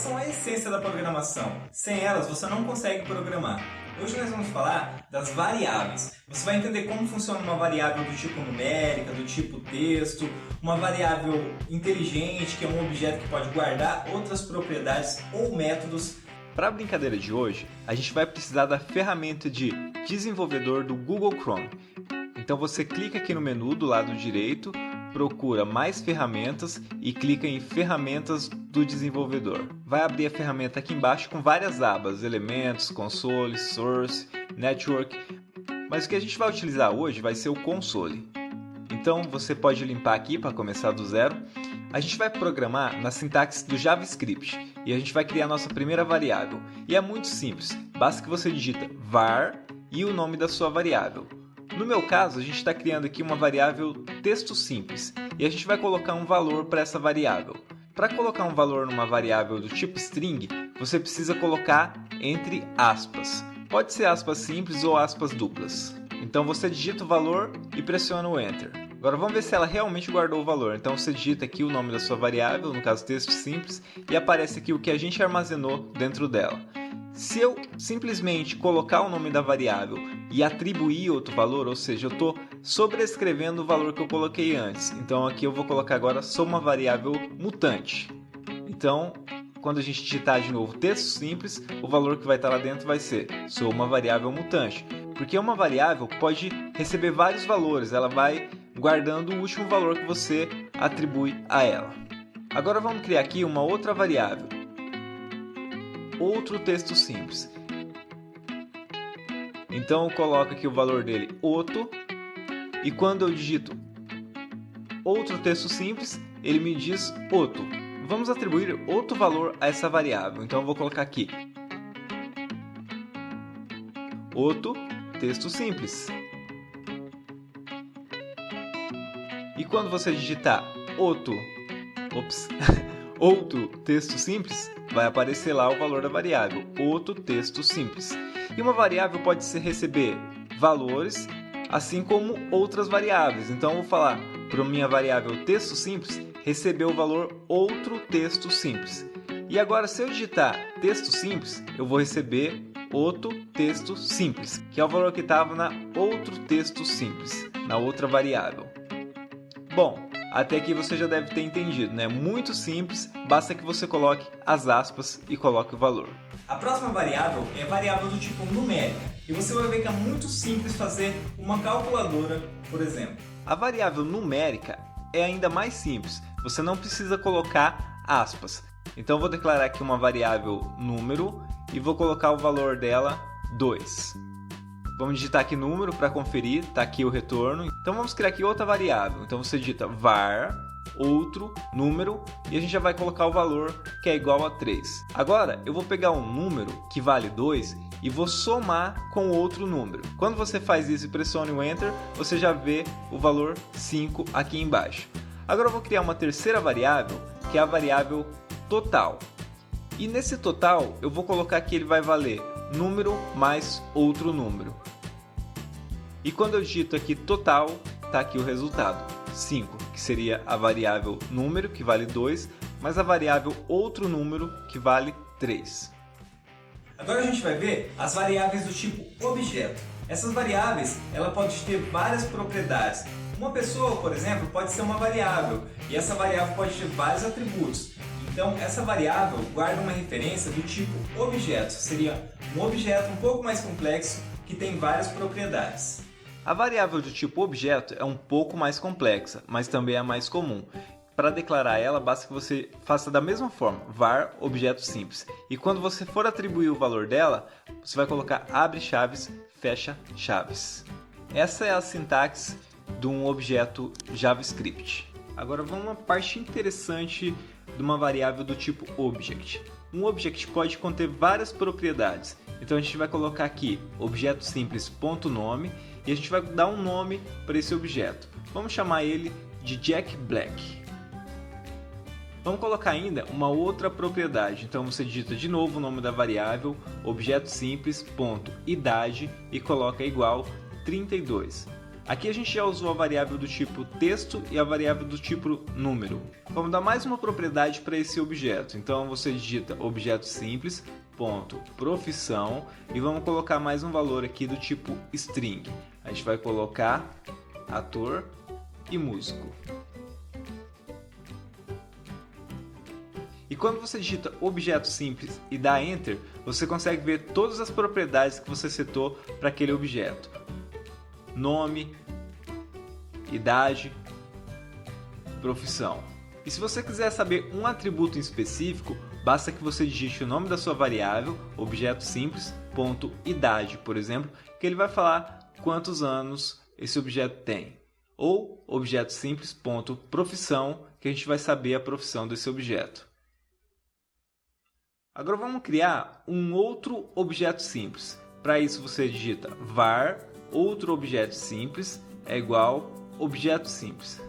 são a essência da programação. Sem elas, você não consegue programar. Hoje nós vamos falar das variáveis. Você vai entender como funciona uma variável do tipo numérica, do tipo texto, uma variável inteligente, que é um objeto que pode guardar outras propriedades ou métodos. Para a brincadeira de hoje, a gente vai precisar da ferramenta de desenvolvedor do Google Chrome. Então você clica aqui no menu do lado direito, procura mais ferramentas e clica em ferramentas do desenvolvedor. Vai abrir a ferramenta aqui embaixo com várias abas, elementos, console, source, network. Mas o que a gente vai utilizar hoje vai ser o console. Então você pode limpar aqui para começar do zero. A gente vai programar na sintaxe do JavaScript e a gente vai criar a nossa primeira variável. E é muito simples, basta que você digita var e o nome da sua variável. No meu caso, a gente está criando aqui uma variável texto simples e a gente vai colocar um valor para essa variável. Para colocar um valor numa variável do tipo string, você precisa colocar entre aspas. Pode ser aspas simples ou aspas duplas. Então você digita o valor e pressiona o Enter. Agora vamos ver se ela realmente guardou o valor. Então você digita aqui o nome da sua variável, no caso texto simples, e aparece aqui o que a gente armazenou dentro dela. Se eu simplesmente colocar o nome da variável e atribuir outro valor, ou seja, eu estou sobrescrevendo o valor que eu coloquei antes. Então aqui eu vou colocar agora sou uma variável mutante. Então, quando a gente digitar de novo texto simples, o valor que vai estar lá dentro vai ser sou uma variável mutante. Porque uma variável pode receber vários valores, ela vai guardando o último valor que você atribui a ela. Agora vamos criar aqui uma outra variável. Outro texto simples. Então eu coloco aqui o valor dele, outro, e quando eu digito outro texto simples, ele me diz outro. Vamos atribuir outro valor a essa variável. Então eu vou colocar aqui outro texto simples. E quando você digitar outro texto simples, vai aparecer lá o valor da variável, outro texto simples. E uma variável pode receber valores, assim como outras variáveis. Então eu vou falar para a minha variável texto simples, receber o valor outro texto simples. E agora se eu digitar texto simples, eu vou receber outro texto simples, que é o valor que estava na outro texto simples, na outra variável. Bom, até aqui você já deve ter entendido, né? Muito simples, basta que você coloque as aspas e coloque o valor. A próxima variável é a variável do tipo numérica, e você vai ver que é muito simples fazer uma calculadora, por exemplo. A variável numérica é ainda mais simples, você não precisa colocar aspas. Então eu vou declarar aqui uma variável número e vou colocar o valor dela 2. Vamos digitar aqui número para conferir, está aqui o retorno. Então vamos criar aqui outra variável. Então você digita var, outro, número, e a gente já vai colocar o valor que é igual a 3. Agora eu vou pegar um número que vale 2 e vou somar com outro número. Quando você faz isso e pressiona o Enter, você já vê o valor 5 aqui embaixo. Agora eu vou criar uma terceira variável, que é a variável total. E nesse total eu vou colocar que ele vai valer número mais outro número. E quando eu digito aqui total, está aqui o resultado, 5, que seria a variável número, que vale 2, mais a variável outro número, que vale 3. Agora a gente vai ver as variáveis do tipo objeto. Essas variáveis, ela pode ter várias propriedades. Uma pessoa, por exemplo, pode ser uma variável, e essa variável pode ter vários atributos. Então, essa variável guarda uma referência do tipo objeto. Seria um objeto um pouco mais complexo que tem várias propriedades. A variável do tipo objeto é um pouco mais complexa, mas também é a mais comum. Para declarar ela, basta que você faça da mesma forma, var objeto simples. E quando você for atribuir o valor dela, você vai colocar abre chaves, fecha chaves. Essa é a sintaxe de um objeto JavaScript. Agora vamos a uma parte interessante de uma variável do tipo object. Um object pode conter várias propriedades. Então a gente vai colocar aqui objeto simples.nome e a gente vai dar um nome para esse objeto. Vamos chamar ele de Jack Black. Vamos colocar ainda uma outra propriedade. Então você digita de novo o nome da variável, objeto simples.idade e coloca igual 32. Aqui a gente já usou a variável do tipo texto e a variável do tipo número. Vamos dar mais uma propriedade para esse objeto. Então você digita objeto simples, ponto, profissão, e vamos colocar mais um valor aqui do tipo string. A gente vai colocar ator e músico. E quando você digita objeto simples e dá Enter, você consegue ver todas as propriedades que você setou para aquele objeto. Nome, idade, profissão. E se você quiser saber um atributo em específico, basta que você digite o nome da sua variável, objeto simples, ponto, idade, por exemplo, que ele vai falar quantos anos esse objeto tem. Ou objeto simples, ponto, profissão, que a gente vai saber a profissão desse objeto. Agora vamos criar um outro objeto simples. Para isso você digita var outro objeto simples é igual objeto simples.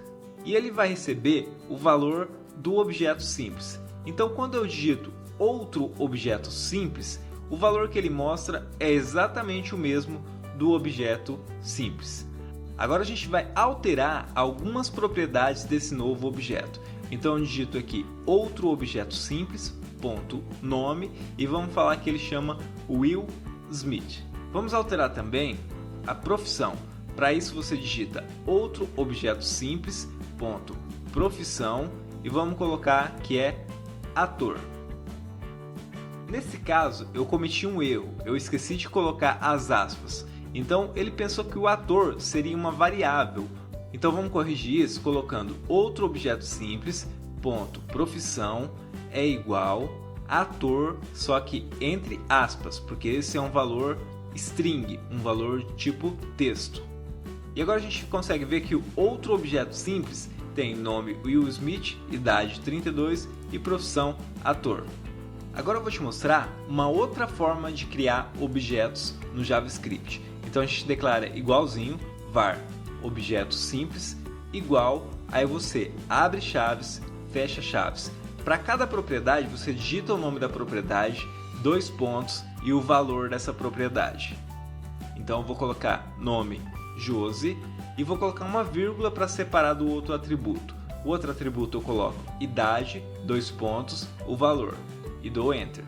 E ele vai receber o valor do objeto simples. Então quando eu digito outro objeto simples, o valor que ele mostra é exatamente o mesmo do objeto simples. Agora a gente vai alterar algumas propriedades desse novo objeto. Então eu digito aqui outro objeto simples, ponto, nome, e vamos falar que ele chama Will Smith. Vamos alterar também a profissão. Para isso você digita outro objeto simples, ponto, profissão, e vamos colocar que é ator. Nesse caso eu cometi um erro, eu esqueci de colocar as aspas. Então ele pensou que o ator seria uma variável. Então vamos corrigir isso colocando outro objeto simples, ponto, profissão, é igual ator, só que entre aspas, porque esse é um valor string, um valor tipo texto. E agora a gente consegue ver que o outro objeto simples tem nome Will Smith, idade 32 e profissão ator. Agora eu vou te mostrar uma outra forma de criar objetos no JavaScript. Então a gente declara igualzinho var objeto simples igual, aí você abre chaves, fecha chaves. Para cada propriedade você digita o nome da propriedade, dois pontos e o valor dessa propriedade. Então eu vou colocar nome Josi e vou colocar uma vírgula para separar do outro atributo. O outro atributo eu coloco idade, dois pontos, o valor e dou Enter.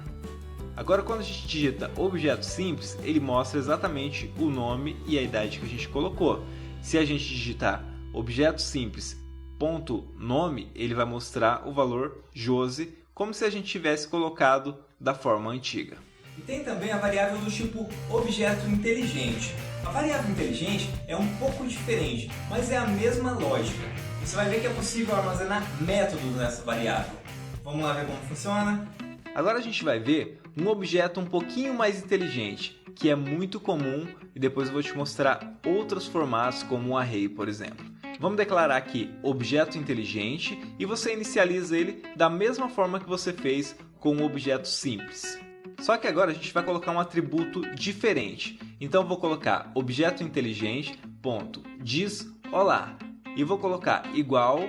Agora quando a gente digita objeto simples, ele mostra exatamente o nome e a idade que a gente colocou. Se a gente digitar objeto simples ponto nome, ele vai mostrar o valor Josi, como se a gente tivesse colocado da forma antiga. E tem também a variável do tipo objeto inteligente. A variável inteligente é um pouco diferente, mas é a mesma lógica. Você vai ver que é possível armazenar métodos nessa variável. Vamos lá ver como funciona? Agora a gente vai ver um objeto um pouquinho mais inteligente, que é muito comum, e depois eu vou te mostrar outros formatos como um array, por exemplo. Vamos declarar aqui objeto inteligente e você inicializa ele da mesma forma que você fez com o objeto simples. Só que agora a gente vai colocar um atributo diferente. Então eu vou colocar objeto inteligente, ponto, diz olá. E vou colocar igual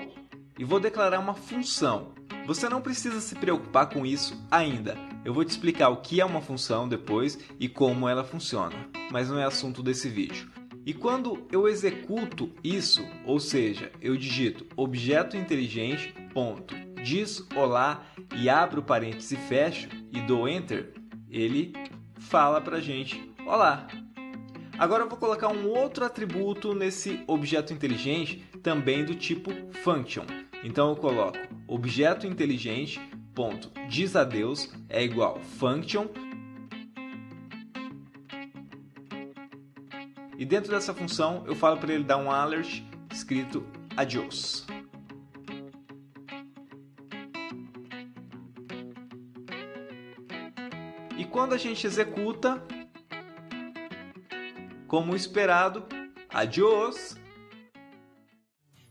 e vou declarar uma função. Você não precisa se preocupar com isso ainda. Eu vou te explicar o que é uma função depois e como ela funciona, mas não é assunto desse vídeo. E quando eu executo isso, ou seja, eu digito objeto inteligente, ponto, diz olá e abro parênteses e fecho e dou Enter, ele fala pra gente olá. Agora eu vou colocar um outro atributo nesse objeto inteligente, também do tipo function. Então eu coloco objeto inteligente, ponto, diz adeus, é igual function. E dentro dessa função eu falo para ele dar um alert escrito adios. E quando a gente executa, como esperado, adios.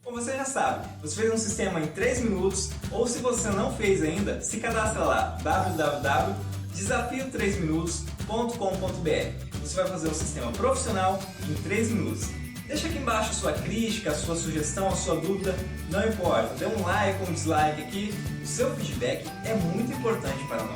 Como você já sabe, você fez um sistema em 3 minutos, ou se você não fez ainda, se cadastra lá www.desafio3minutos.com.br. Você vai fazer um sistema profissional em 3 minutos. Deixa aqui embaixo a sua crítica, a sua sugestão, a sua dúvida, não importa. Dê um like ou um dislike aqui, o seu feedback é muito importante para nós.